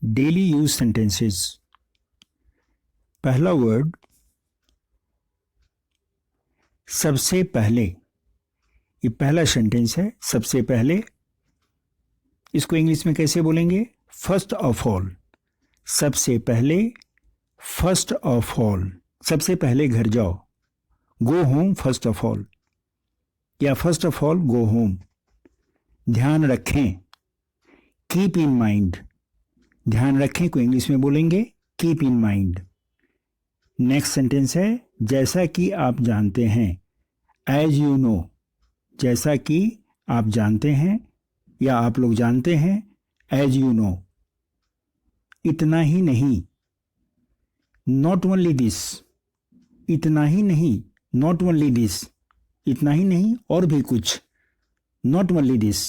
Daily use sentences. पहला word सबसे पहले। ये पहला सेंटेंस है, सबसे पहले। इसको इंग्लिश में कैसे बोलेंगे? First of all. सबसे पहले, फर्स्ट ऑफ ऑल। सबसे पहले घर जाओ, go home first of all, या first of all go home. ध्यान रखें, कीप इन माइंड। ध्यान रखें को इंग्लिश में बोलेंगे keep in mind. Next sentence है जैसा कि आप जानते हैं, एज यू नो। जैसा कि आप जानते हैं या आप लोग जानते हैं, एज यू नो। इतना ही नहीं, नॉट ओनली दिस। इतना ही नहीं, नॉट ओनली दिस। इतना ही नहीं और भी कुछ, नॉट ओनली दिस।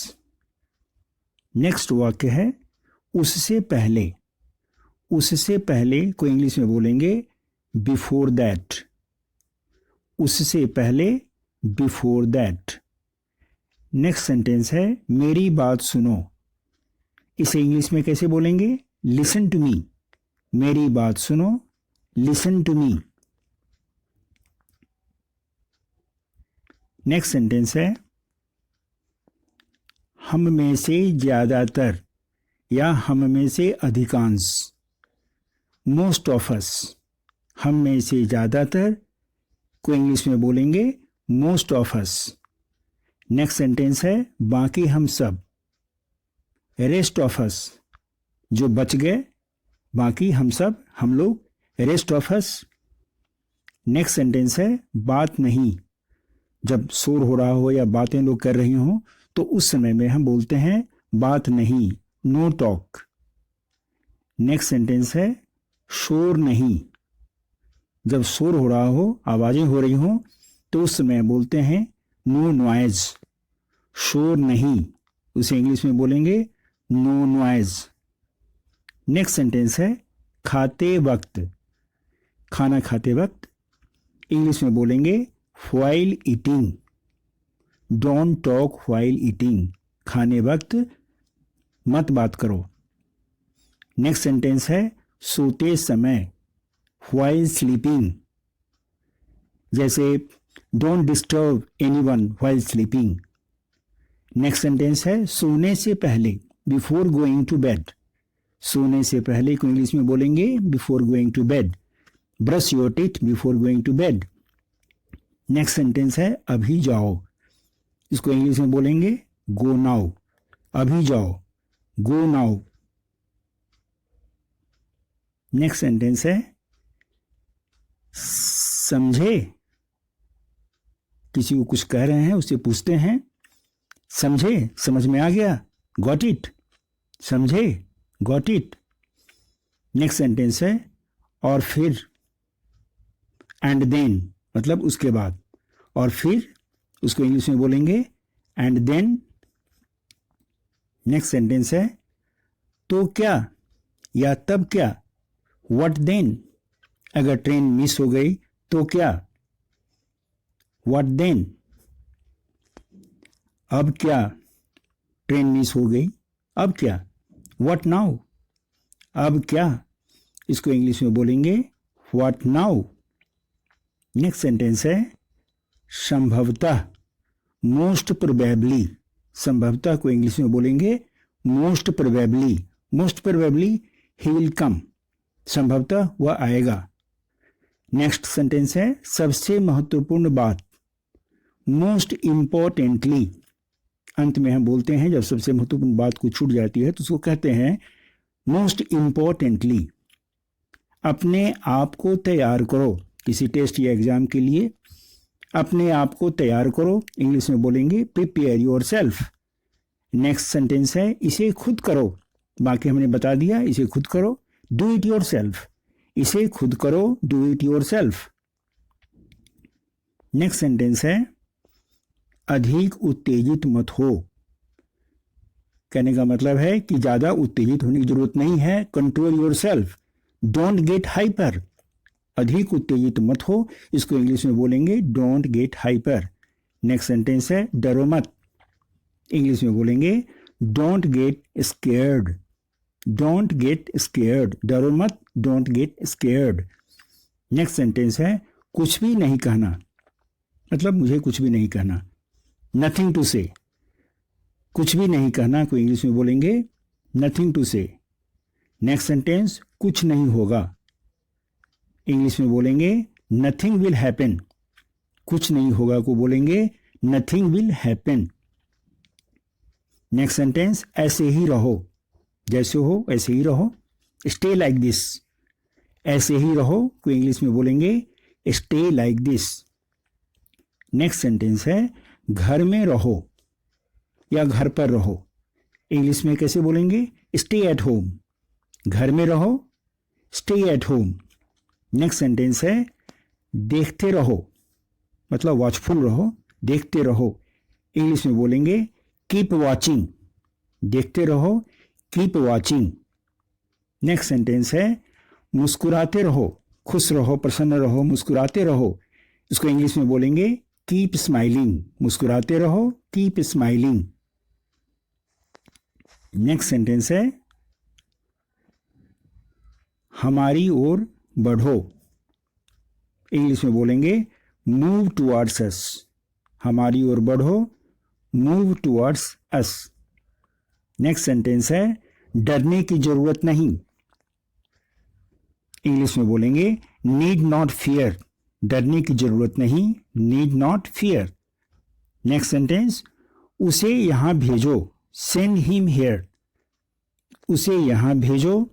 नेक्स्ट वाक्य है उससे पहले। उससे पहले को इंग्लिश में बोलेंगे बिफोर दैट। उससे पहले, बिफोर दैट। नेक्स्ट सेंटेंस है मेरी बात सुनो। इसे इंग्लिश में कैसे बोलेंगे? Listen to me. मेरी बात सुनो, listen to me. Next sentence है हम में से ज्यादातर या हम में से अधिकांश, मोस्ट ऑफ अस। हम में से ज्यादातर को इंग्लिश में बोलेंगे most of us. Next sentence है बाकी हम सब, रेस्ट ऑफ अस। जो बच गए, बाकी हम सब, हम लोग, rest of us. Next sentence है बात नहीं। जब शोर हो रहा हो या बातें लोग कर रही हों तो उस समय में हम बोलते हैं बात नहीं, नो टॉक। नेक्स्ट सेंटेंस है शोर नहीं। जब शोर हो रहा हो, आवाजें हो रही हों तो उस समय बोलते हैं नो नॉइज। शोर नहीं, उसे इंग्लिश में बोलेंगे नो नॉइज। नेक्स्ट सेंटेंस है खाते वक्त। खाना खाते वक्त इंग्लिश में बोलेंगे while eating. Don't talk while eating. खाने वक्त मत बात करो। नेक्स्ट सेंटेंस है सोते समय, व्हाइल स्लीपिंग। जैसे don't disturb anyone while sleeping. Next sentence है सोने से पहले, बिफोर गोइंग टू बेड। सोने से पहले को इंग्लिश में बोलेंगे before going to bed. Brush your teeth before going to bed. Next sentence है अभी जाओ। इसको इंग्लिश में बोलेंगे गो नाउ। अभी जाओ, गो नाउ। नेक्स्ट सेंटेंस है समझे। किसी को कुछ कह रहे हैं, उससे पूछते हैं समझे, समझ में आ गया, गॉट इट। समझे, गॉट इट। नेक्स्ट सेंटेंस है और फिर, एंड देन, मतलब उसके बाद। और फिर उसको इंग्लिश में बोलेंगे एंड देन। नेक्स्ट सेंटेंस है तो क्या या तब क्या, व्हाट देन। अगर ट्रेन मिस हो गई तो क्या, व्हाट देन। अब क्या, ट्रेन मिस हो गई, अब क्या, व्हाट नाउ। अब क्या, इसको इंग्लिश में बोलेंगे व्हाट नाउ। नेक्स्ट सेंटेंस है संभवतः, मोस्ट प्रोबेबली। संभवतः को इंग्लिश में बोलेंगे most probably. Most probably he will come. संभवतः वह आएगा। नेक्स्ट सेंटेंस है सबसे महत्वपूर्ण बात, मोस्ट इंपॉर्टेंटली। अंत में हम बोलते हैं जब सबसे महत्वपूर्ण बात को छूट जाती है तो उसको कहते हैं मोस्ट इंपॉर्टेंटली। अपने आप को तैयार करो किसी टेस्ट या एग्जाम के लिए। अपने आप को तैयार करो, इंग्लिश में बोलेंगे prepare your self. Next sentence है इसे खुद करो। बाकी हमने बता दिया, इसे खुद करो, डू इट योर सेल्फ। इसे खुद करो, do it your self. Next sentence है अधिक उत्तेजित मत हो। कहने का मतलब है कि ज्यादा उत्तेजित होने की जरूरत नहीं है। Control your self, don't get hyper. अधिक उत्तेजित मत हो, इसको इंग्लिश में बोलेंगे don't get hyper. Next sentence है डरो मत। इंग्लिश में बोलेंगे don't get scared. Don't get scared, डरो मत, don't get scared. Next sentence है कुछ भी नहीं कहना, मतलब मुझे कुछ भी नहीं कहना। नथिंग टू से, कुछ भी नहीं कहना को इंग्लिश में बोलेंगे नथिंग टू से। नेक्स्ट सेंटेंस कुछ नहीं होगा, इंग्लिश में बोलेंगे नथिंग विल हैपन। कुछ नहीं होगा को बोलेंगे nothing will happen. Next sentence ऐसे ही रहो, जैसे हो ऐसे ही रहो, स्टे लाइक दिस। ऐसे ही रहो को इंग्लिश में बोलेंगे stay like this. Next sentence है घर में रहो या घर पर रहो, इंग्लिश में कैसे बोलेंगे स्टे एट होम। घर में रहो, stay at home. Next sentence है देखते रहो, मतलब वॉचफुल रहो, देखते रहो, इंग्लिश में बोलेंगे कीप वॉचिंग। देखते रहो, कीप वॉचिंग। नेक्स्ट सेंटेंस है मुस्कुराते रहो, खुश रहो, प्रसन्न रहो, मुस्कुराते रहो, इसको इंग्लिश में बोलेंगे कीप स्माइलिंग। मुस्कुराते रहो, कीप स्माइलिंग। नेक्स्ट सेंटेंस है हमारी ओर बढ़ो, इंग्लिश में बोलेंगे मूव टुवर्ड्स अस। हमारी ओर बढ़ो, मूव टुवर्ड्स अस। नेक्स्ट सेंटेंस है डरने की जरूरत नहीं, इंग्लिश में बोलेंगे नीड नॉट फियर। डरने की जरूरत नहीं, need not fear. Next sentence उसे यहां भेजो, सेंड हिम हियर। उसे यहां भेजो,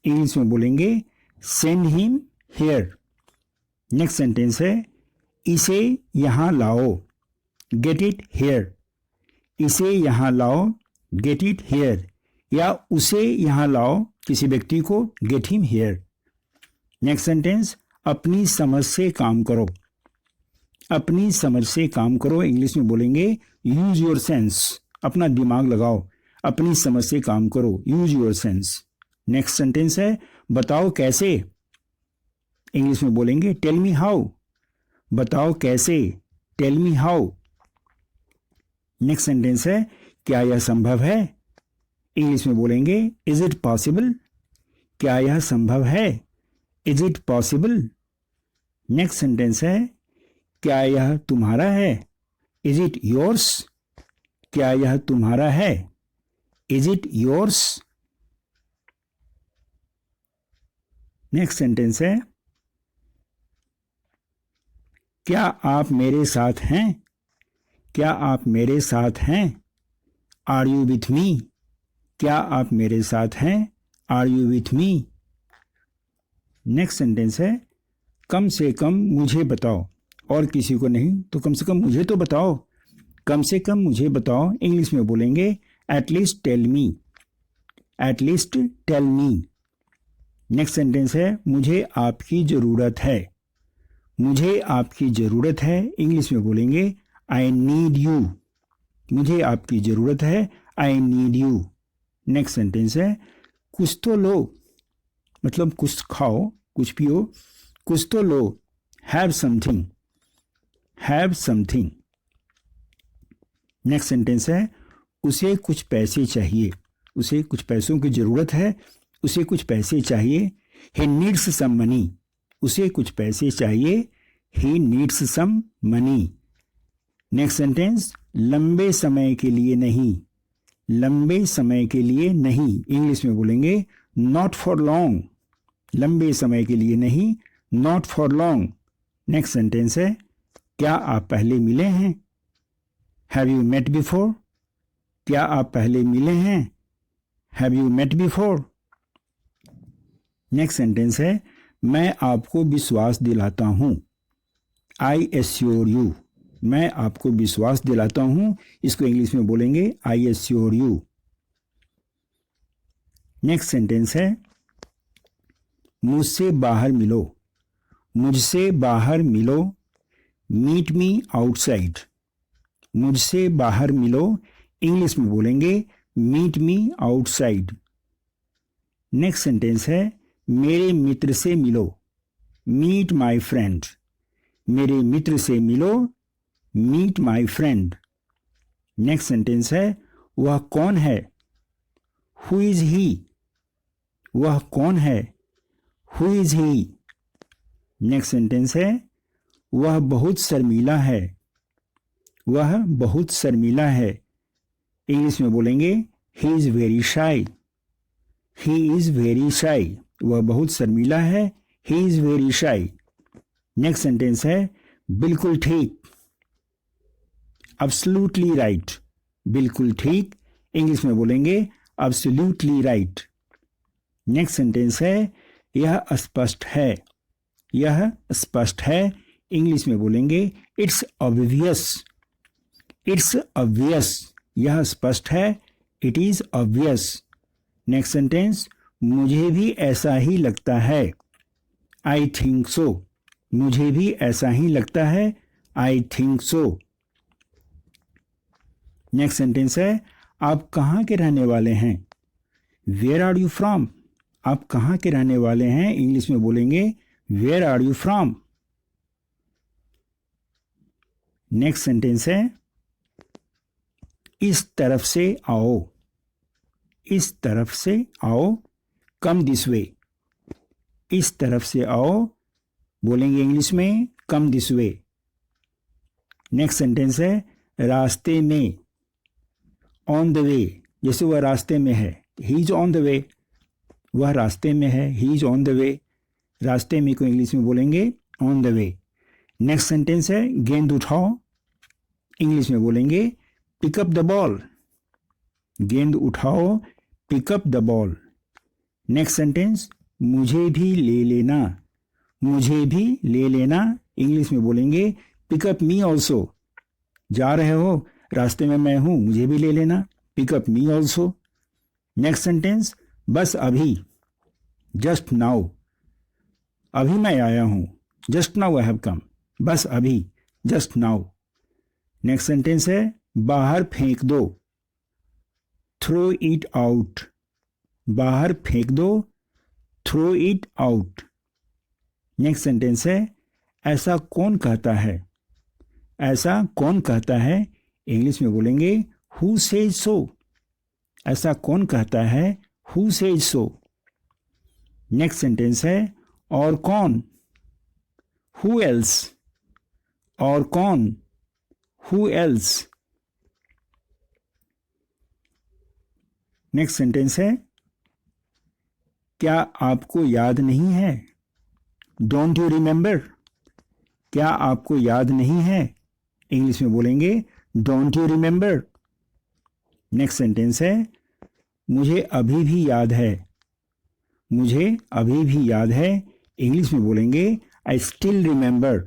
इंग्लिश में बोलेंगे send him here. Next sentence है इसे यहां लाओ, गेट इट हियर। इसे यहां लाओ, गेट इट हियर, या उसे यहां लाओ किसी व्यक्ति को, get him here. Next sentence अपनी समझ से काम करो। अपनी समझ से काम करो, इंग्लिश में बोलेंगे यूज योर सेंस। अपना दिमाग लगाओ, अपनी समझ से काम करो, use your sense. Next sentence है बताओ कैसे, इंग्लिश में बोलेंगे टेल मी हाउ। बताओ कैसे, tell me how. Next sentence है क्या यह संभव है, इंग्लिश में बोलेंगे इज इट पॉसिबल। क्या यह संभव है, is it possible. Next sentence है क्या यह तुम्हारा है, इज इट योर्स। क्या यह तुम्हारा है, is it yours. Next sentence है क्या आप मेरे साथ हैं। क्या आप मेरे साथ हैं, आर यू विथ मी। क्या आप मेरे साथ हैं, are you with me. Next sentence है कम से कम मुझे बताओ, और किसी को नहीं तो कम से कम मुझे तो बताओ। कम से कम मुझे बताओ, इंग्लिश में बोलेंगे at least tell me. At least tell me. Next sentence है मुझे आपकी ज़रूरत है। मुझे आपकी ज़रूरत है, इंग्लिश में बोलेंगे आई नीड यू। मुझे आपकी ज़रूरत है, I need you. Next sentence है कुछ तो लो, मतलब कुछ खाओ, कुछ पियो, कुछ तो लो, have something. Have something. Next sentence है उसे कुछ पैसे चाहिए। उसे कुछ पैसों की ज़रूरत है, उसे कुछ पैसे चाहिए, ही नीड्स सम मनी। उसे कुछ पैसे चाहिए, he needs some money. Next sentence लंबे समय के लिए नहीं। लंबे समय के लिए नहीं, इंग्लिश में बोलेंगे नॉट फॉर लॉन्ग। लंबे समय के लिए नहीं, not for long. Next sentence है क्या आप पहले मिले हैं, हैव यू मेट बिफोर। क्या आप पहले मिले हैं, have you met before. Next sentence है मैं आपको विश्वास दिलाता हूं, आई एश्योर यू। मैं आपको विश्वास दिलाता हूं, इसको इंग्लिश में बोलेंगे I assure you. Next sentence है मुझसे बाहर मिलो। मुझसे बाहर मिलो, मीट मी आउटसाइड। मुझसे बाहर मिलो, इंग्लिश में बोलेंगे meet me outside. Next sentence है मेरे मित्र से मिलो, मीट माई फ्रेंड। मेरे मित्र से मिलो, meet my friend. Next sentence है वह कौन है, हु इज ही। वह कौन है? Who is he? Next sentence है वह बहुत शर्मीला है। वह बहुत शर्मीला है। इंग्लिश में बोलेंगे he is very shy. He is very shy. वह बहुत शर्मीला है। He is very shy. Next sentence है बिल्कुल ठीक। Absolutely right. बिल्कुल ठीक। इंग्लिश में बोलेंगे एब्सोल्युटली राइट। नेक्स्ट सेंटेंस है यह स्पष्ट है। यह स्पष्ट है। इंग्लिश में बोलेंगे इट्स ऑब्वियस। It's obvious. यह स्पष्ट है। It is obvious. Next sentence मुझे भी ऐसा ही लगता है। I think so. मुझे भी ऐसा ही लगता है। I think so. Next sentence है आप कहाँ के रहने वाले हैं? Where are you from? आप कहाँ के रहने वाले हैं? इंग्लिश में बोलेंगे where are you from. Next sentence है इस तरफ से आओ। इस तरफ से आओ। Come this way. इस तरफ से आओ बोलेंगे इंग्लिश में कम दिस वे। नेक्स्ट सेंटेंस है रास्ते में। On the way. जैसे वह रास्ते में है। He is on the way. वह रास्ते में है। He is on the way. रास्ते में को इंग्लिश में बोलेंगे on the way. Next sentence है गेंद उठाओ। इंग्लिश में बोलेंगे पिक अप द बॉल। गेंद उठाओ। Pick up the ball. Next sentence मुझे भी ले लेना। मुझे भी ले लेना। इंग्लिश में बोलेंगे पिक अप मी ऑल्सो। जा रहे हो रास्ते में मैं हूं मुझे भी ले लेना। Pick up me also. Next sentence बस अभी। Just now. अभी मैं आया हूं। Just now I have come. बस अभी। Just now. नेक्स्ट सेंटेंस है बाहर फेंक दो। Throw it out. बाहर फेंक दो। Throw it out. Next sentence है ऐसा कौन कहता है? ऐसा कौन कहता है? इंग्लिश में बोलेंगे हु सेज सो। ऐसा कौन कहता है? Who says so. Next sentence है और कौन? Who else. और कौन? Who else. नेक्स्ट सेंटेंस है क्या आपको याद नहीं है? Don't you remember. क्या आपको याद नहीं है? इंग्लिश में बोलेंगे don't you remember. Next sentence है मुझे अभी भी याद है। मुझे अभी भी याद है। इंग्लिश में बोलेंगे I still remember.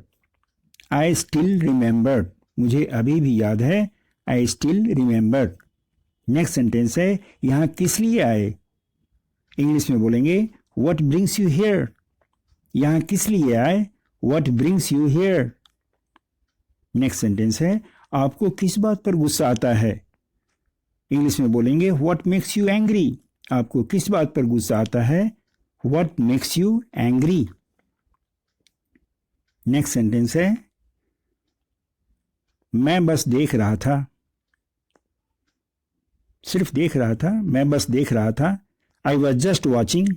I still remember. मुझे अभी भी याद है। I still remember. Next sentence है यहाँ किस लिए आए? इंग्लिश में बोलेंगे व्हाट ब्रिंग्स यू हियर। यहाँ किस लिए आए? What brings you here. Next sentence है आपको किस बात पर गुस्सा आता है? इंग्लिश में बोलेंगे व्हाट मेक्स यू एंग्री। आपको किस बात पर गुस्सा आता है? What makes you angry. Next sentence है मैं बस देख रहा था। सिर्फ देख रहा था। मैं बस देख रहा था। I was just watching.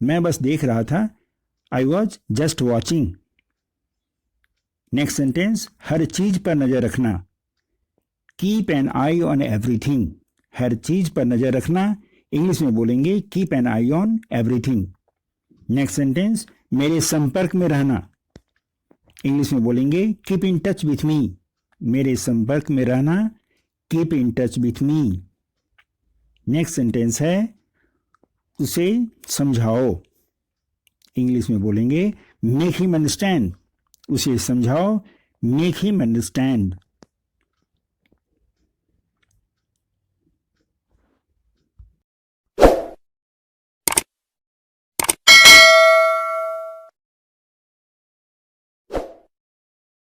मैं बस देख रहा था। I was just watching. Next sentence हर चीज पर नजर रखना। Keep an eye on everything. हर चीज पर नजर रखना। इंग्लिश में बोलेंगे keep an eye on everything. Next sentence मेरे संपर्क में रहना। इंग्लिश में बोलेंगे keep in touch with me. मेरे संपर्क में रहना। Keep in touch with me. Next sentence है उसे समझाओ। इंग्लिश में बोलेंगे मेक हिम अंडरस्टैंड। उसे समझाओ। Make him understand.